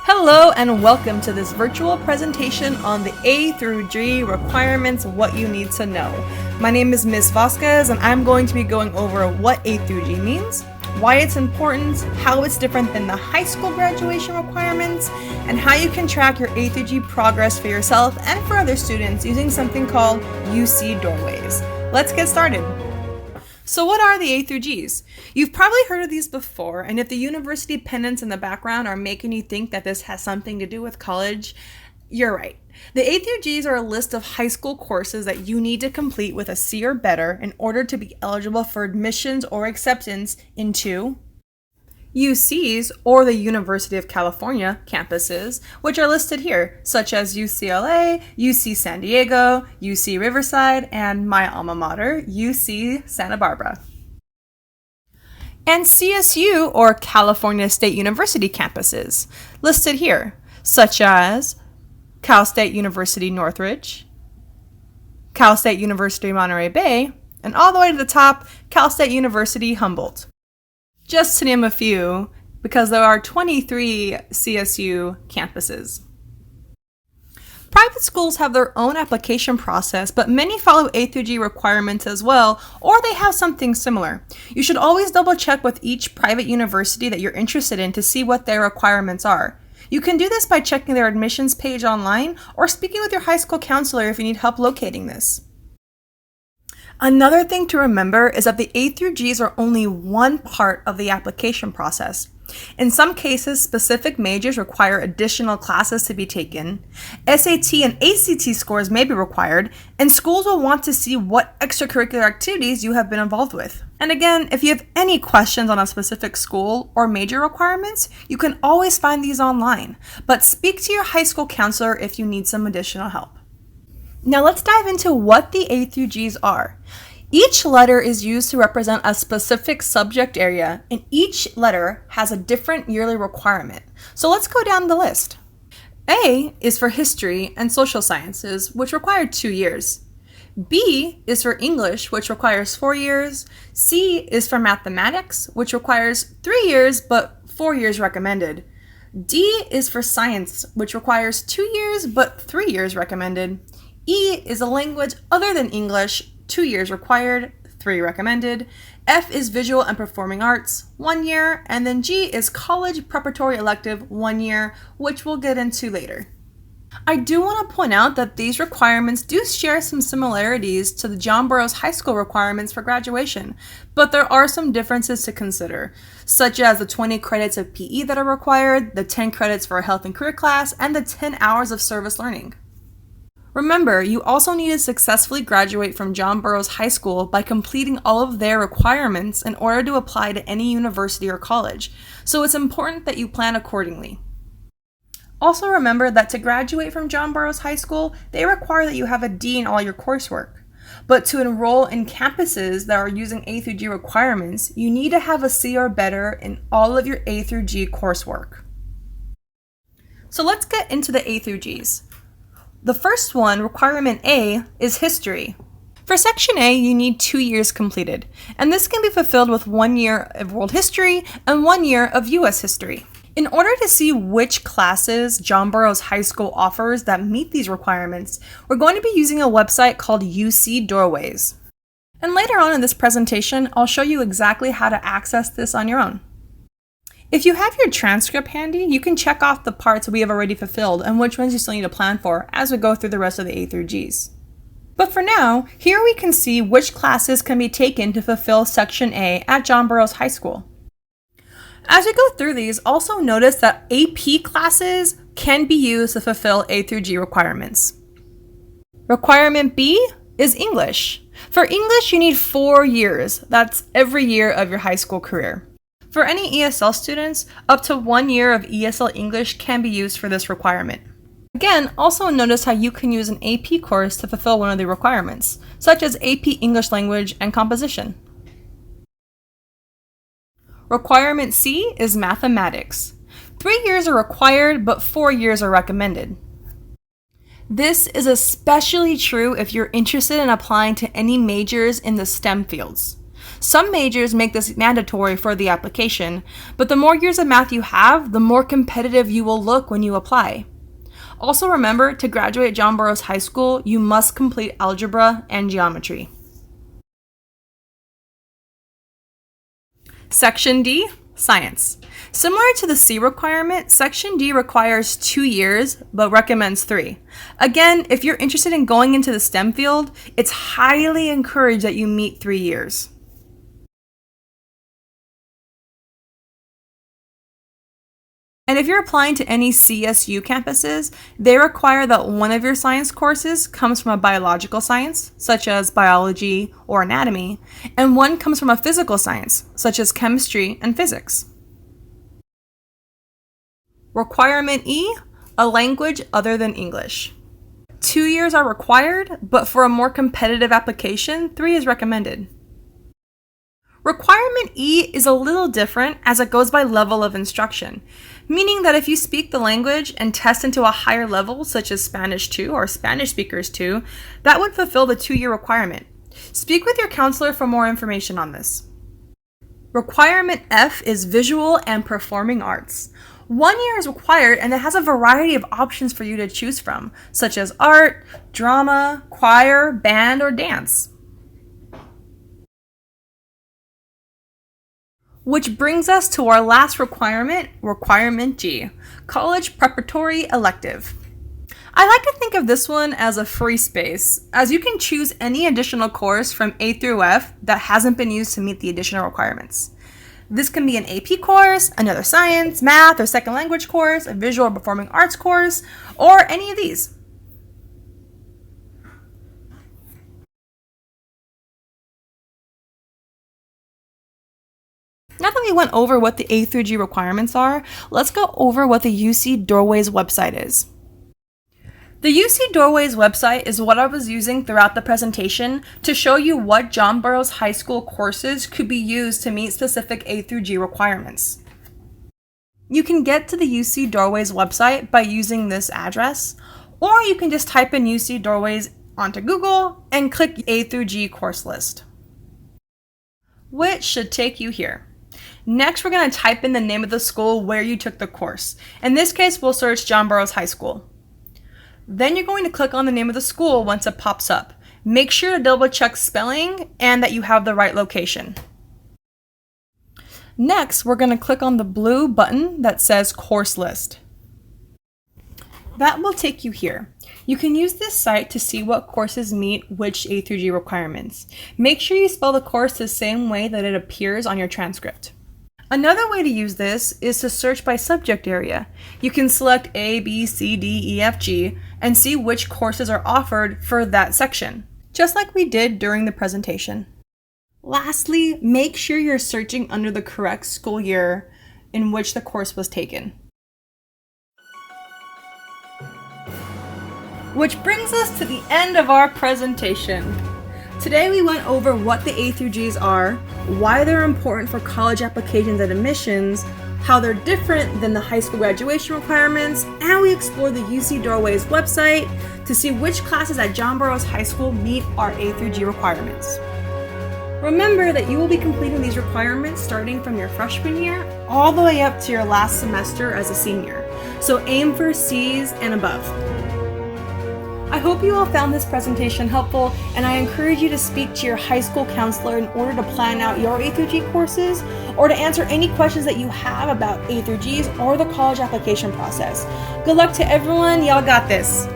Hello and welcome to this virtual presentation on the A through G requirements, what you need to know. My name is Ms. Vasquez and I'm going to be going over what A through G means, why it's important, how it's different than the high school graduation requirements, and how you can track your A through G progress for yourself and for other students using something called UC Doorways. Let's get started. So what are the A through Gs? You've probably heard of these before, and if the university pennants in the background are making you think that this has something to do with college, you're right. The A through Gs are a list of high school courses that you need to complete with a C or better in order to be eligible for admissions or acceptance into UCs, or the University of California campuses, which are listed here, such as UCLA, UC San Diego, UC Riverside, and my alma mater, UC Santa Barbara. And CSU, or California State University campuses, listed here, such as Cal State University Northridge, Cal State University Monterey Bay, and all the way to the top, Cal State University Humboldt. Just to name a few, because there are 23 CSU campuses. Private schools have their own application process, but many follow A through G requirements as well, or they have something similar. You should always double check with each private university that you're interested in to see what their requirements are. You can do this by checking their admissions page online or speaking with your high school counselor if you need help locating this. Another thing to remember is that the A through Gs are only one part of the application process. In some cases, specific majors require additional classes to be taken. SAT and ACT scores may be required, and schools will want to see what extracurricular activities you have been involved with. And again, if you have any questions on a specific school or major requirements, you can always find these online, but speak to your high school counselor if you need some additional help. Now let's dive into what the A through Gs are. Each letter is used to represent a specific subject area, and each letter has a different yearly requirement. So let's go down the list. A is for history and social sciences, which require 2 years. B is for English, which requires 4 years. C is for mathematics, which requires 3 years, but 4 years recommended. D is for science, which requires 2 years, but 3 years recommended. E is a language other than English, 2 years required, 3 recommended. F is visual and performing arts, 1 year. And then G is college preparatory elective, 1 year, which we'll get into later. I do want to point out that these requirements do share some similarities to the John Burroughs High School requirements for graduation, but there are some differences to consider, such as the 20 credits of PE that are required, the 10 credits for a health and career class, and the 10 hours of service learning. Remember, you also need to successfully graduate from John Burroughs High School by completing all of their requirements in order to apply to any university or college, so it's important that you plan accordingly. Also remember that to graduate from John Burroughs High School, they require that you have a D in all your coursework. But to enroll in campuses that are using A through G requirements, you need to have a C or better in all of your A through G coursework. So let's get into the A through Gs. The first one, requirement A, is history. For section A, you need 2 years completed, and this can be fulfilled with 1 year of world history and 1 year of US history. In order to see which classes John Burroughs High School offers that meet these requirements, we're going to be using a website called UC Doorways. And later on in this presentation, I'll show you exactly how to access this on your own. If you have your transcript handy, you can check off the parts we have already fulfilled and which ones you still need to plan for as we go through the rest of the A through Gs. But for now, here we can see which classes can be taken to fulfill Section A at John Burroughs High School. As we go through these, also notice that AP classes can be used to fulfill A through G requirements. Requirement B is English. For English, you need 4 years. That's every year of your high school career. For any ESL students, up to 1 year of ESL English can be used for this requirement. Again, also notice how you can use an AP course to fulfill one of the requirements, such as AP English Language and Composition. Requirement C is mathematics. 3 years are required, but 4 years are recommended. This is especially true if you're interested in applying to any majors in the STEM fields. Some majors make this mandatory for the application, but the more years of math you have, the more competitive you will look when you apply. Also remember, to graduate John Burroughs High School, you must complete algebra and geometry. Section D, Science. Similar to the C requirement, Section D requires 2 years, but recommends 3. Again, if you're interested in going into the STEM field, it's highly encouraged that you meet 3 years. And if you're applying to any CSU campuses, they require that one of your science courses comes from a biological science, such as biology or anatomy, and one comes from a physical science, such as chemistry and physics. Requirement E, a language other than English. 2 years are required, but for a more competitive application, 3 is recommended. Requirement E is a little different as it goes by level of instruction, meaning that if you speak the language and test into a higher level, such as Spanish 2 or Spanish Speakers 2, that would fulfill the 2-year requirement. Speak with your counselor for more information on this. Requirement F is visual and performing arts. 1 year is required, and it has a variety of options for you to choose from, such as art, drama, choir, band, or dance. Which brings us to our last requirement, Requirement G, College Preparatory Elective. I like to think of this one as a free space, as you can choose any additional course from A through F that hasn't been used to meet the additional requirements. This can be an AP course, another science, math, or second language course, a visual or performing arts course, or any of these. Now that we went over what the A through G requirements are, let's go over what the UC Doorways website is. The UC Doorways website is what I was using throughout the presentation to show you what John Burroughs High School courses could be used to meet specific A through G requirements. You can get to the UC Doorways website by using this address, or you can just type in UC Doorways onto Google and click A through G course list, which should take you here. Next, we're going to type in the name of the school where you took the course. In this case, we'll search John Burroughs High School. Then you're going to click on the name of the school once it pops up. Make sure to double check spelling and that you have the right location. Next, we're going to click on the blue button that says Course List. That will take you here. You can use this site to see what courses meet which A through G requirements. Make sure you spell the course the same way that it appears on your transcript. Another way to use this is to search by subject area. You can select A, B, C, D, E, F, G and see which courses are offered for that section, just like we did during the presentation. Lastly, make sure you're searching under the correct school year in which the course was taken. Which brings us to the end of our presentation. Today we went over what the A through Gs are, why they're important for college applications and admissions, how they're different than the high school graduation requirements, and we explored the UC Doorways website to see which classes at John Burroughs High School meet our A through G requirements. Remember that you will be completing these requirements starting from your freshman year all the way up to your last semester as a senior, so aim for Cs and above. I hope you all found this presentation helpful, and I encourage you to speak to your high school counselor in order to plan out your A through G courses or to answer any questions that you have about A through Gs or the college application process. Good luck to everyone, y'all got this!